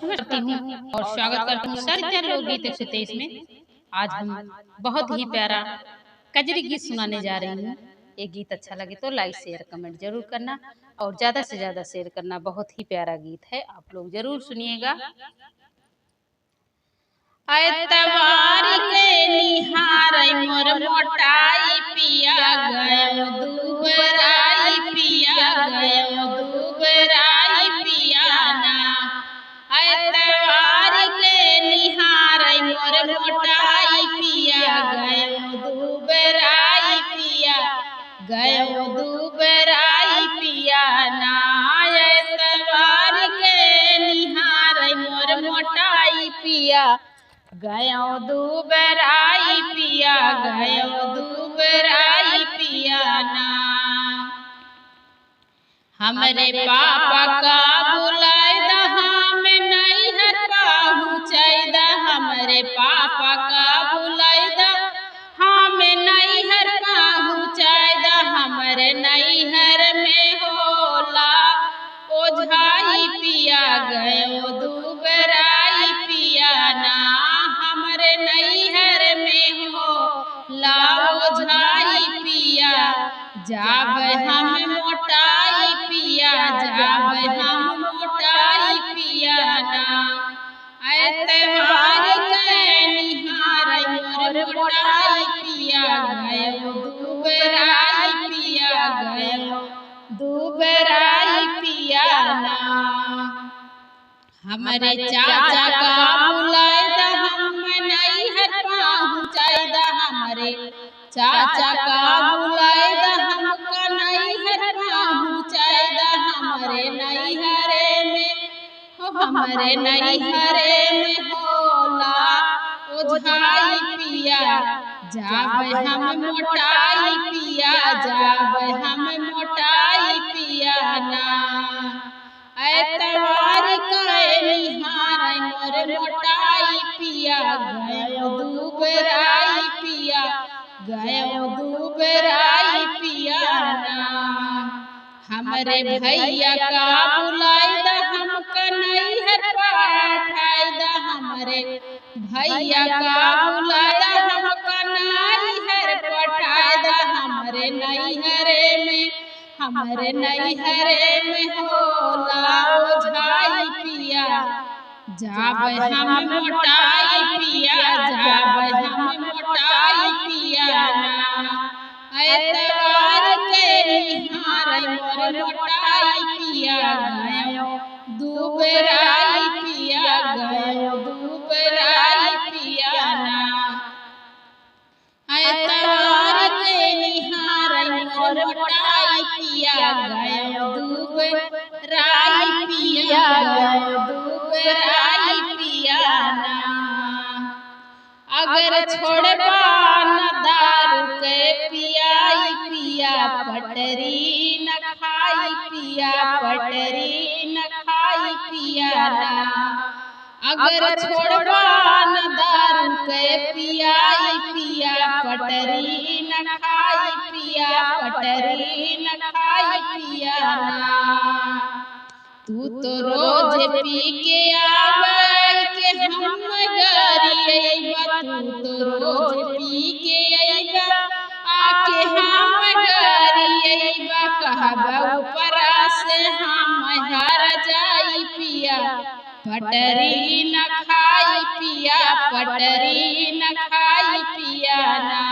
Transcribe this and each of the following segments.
करती हूँ और स्वागत करती हूँ सरिता लोकगीत 123 में। आज हम बहुत ही प्यारा कजरी गीत सुनाने जा रही हूँ। ये गीत अच्छा लगे तो लाइक शेयर कमेंट जरूर करना और ज्यादा से ज्यादा शेयर करना। बहुत ही प्यारा गीत है, आप लोग जरूर सुनिएगा। ऐतवार के निहार मोर मोटाई पिया गयो दुबराई पिया गयो दुबराई पिया ना। ऐतवार के निहार मोर मोटाई पिया गयो दुबराई पिया गयो दुबराई पिया ना। ऐतवार के निहार मोर मोटाई पिया गयो दुबराई पिया गयो दुबराई पिया ना। हमरे पापा का बुलाए दा हम नहीं है पहुँचाई दा। हमरे पापा का बुलाए दा हम नहीं है पहुँचाई दा। हमरे नैहर में होला ओझाई पिया गयो दुबराई पिया ना। हमरे नैहर में हो लाओ झाई पिया जाब हम मोटाई पिया जाब हम मोटाई पिया ना। ऐतवार के निहार मोर मोटाई पिया गयो दुबराई पिया गयो दुबराई पिया ना। हमरे चाचा का बुलाए दा हम नहीं है पहुँचाई दा। हमरे चाचा का बुलाए दा हमका नहीं है पहुँचाई दा। हमरे नैहरे में होला ओझाई पिया जाब हम मोटाई पिया जाब हम मोटाई पिया ना। ऐतवार के निहार मोर मोटाई पिया गयो दुबराई पिया गयो दुबराई पिया ना। हमरे भैया का बुलाए दा हमका नहीं है पठाई दा। हमरे भैया का बुलाए दा हमका नहीं है पठाई दा। हमरे नैहरे में होला ओझाई पिया जाब हम मोटाई पिया जाब हम मोटाई पिया ना। ऐतवार के निहार मोर मोटाई पिया गयो दुबराई पिया गयो दुबराई पिया ना। ऐतवार के निहार मोर मोटाई पिया गयो दुबराई पिया गयो दुबराई पिया ना। अगर छोड़बा न दारू के पियाई पिया पटरी न खाई पिया पटरी न खाई पिया ना। अगर छोड़बा न दारू के पियाई पिया पटरी न खाई पिया पटरी न खाई पिया ना। तू तो रोज पी के आवे के हम गरिएबा। तू तो रोज पी के अइबा आके हम गरिएबा। कहबा ऊपरा से हम हार जाई पिया पटरी न खाई पिया पटरी न खाई पिया ना।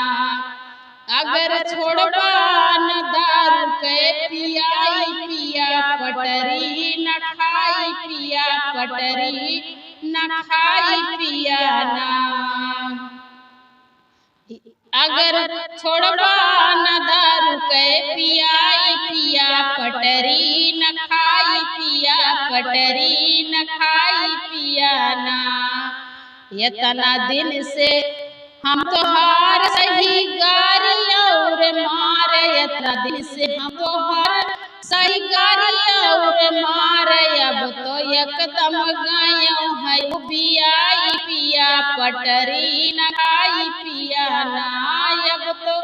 अगर छोड़बा न दारू के पियाई पिया पटरी न खाई पिया पटरी न खाई पिया ना। अगर छोड़बा न दारू के पियाई पिया पटरी न खाई पिया पटरी न खाई पिया ना। इतना दिन से हम तोहार सही गारी और मारे। इतना दिन से हम तोहार सही गारी और मारे। अब तो एकदम गयो है पियाई पिया पटरी न खाई पिया ना। अब तो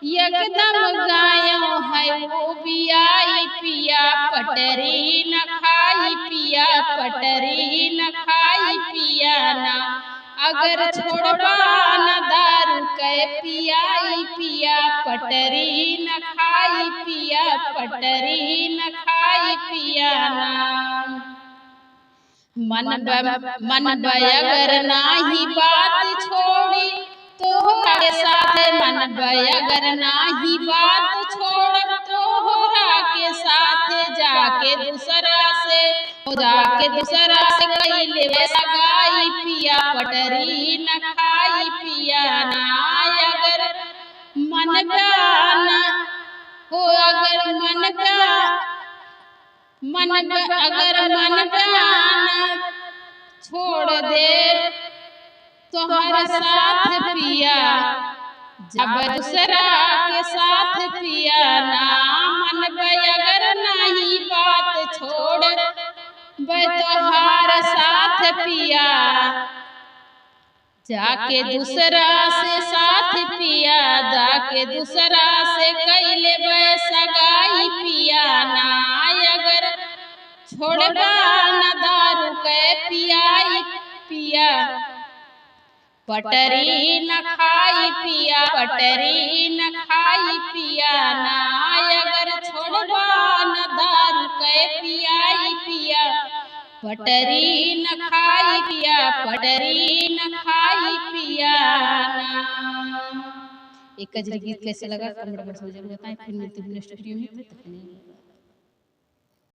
एकदम गायो है वो बियाई पिया पटरी न खाई पिया पटरी न खाई पिया ना अगर छोड़बा न दारू के पियाई पिया पटरी न खाई पिया पटरी न खाई पिया ना मन अगर नाही बात छोड़ी तोहरा के साथ मन अगर नाही बात छोड़ तोहरा के साथ जाके दूसरा से कैले सगाई पिया पटरी न खाई पिया ना अगर मन गाना हो अगर मन गाना छोड़ दे तोहर साथ पिया जब दूसरा के साथ पिया ना मन अगर नहीं बात छोड़ तोहार साथ पिया जाके दूसरा से साथ पिया जाके दूसरा से कैले सगाई पिया ना अगर छोड़बा न दारू के पियाई पिया पटरी न खाई पिया पटरी न खाई पिया ना अगर छोड़बा न दारू के पियाई पिया पटरी न खाई पिया पटरी न खाई पिया ना। एक कजरी गीत कैसे लगा कमेंट बॉक्स में जरूर बताएं। फिर मिलते हैं नेक्स्ट वीडियो में।